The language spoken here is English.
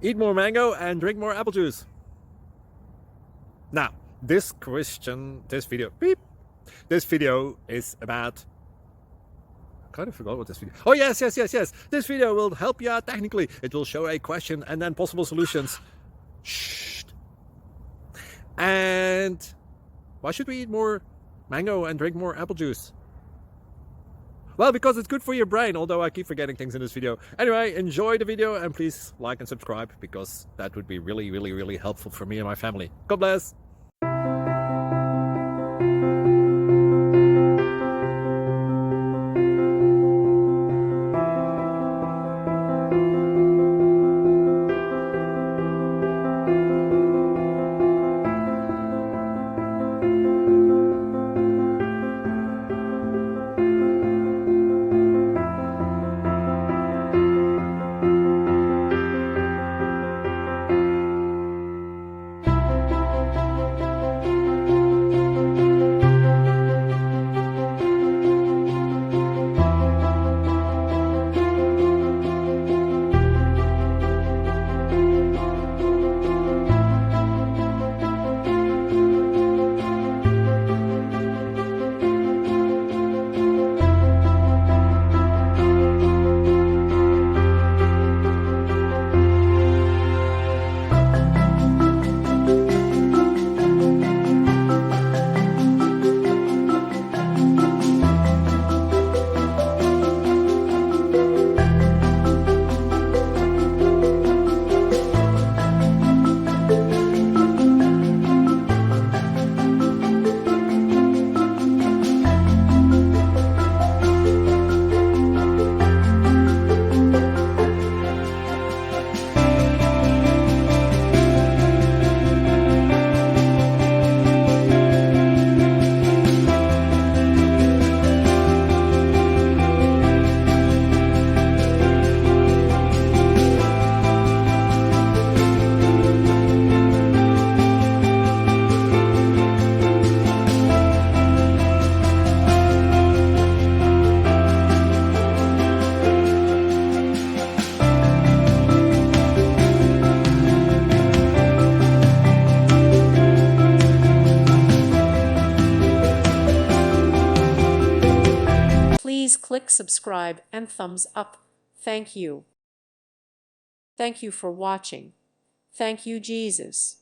Eat more mango and drink more apple juice. Now, this video is about, I kind of forgot what this video. Oh, yes. This video will help you out technically. It will show a question and then possible solutions. Shh. And why should we eat more mango and drink more apple juice? Well, because it's good for your brain, although I keep forgetting things in this video. Anyway, enjoy the video and please like and subscribe, because that would be really helpful for me and my family. God bless. Please click subscribe and thumbs up. Thank you. Thank you for watching. Thank you, Jesus.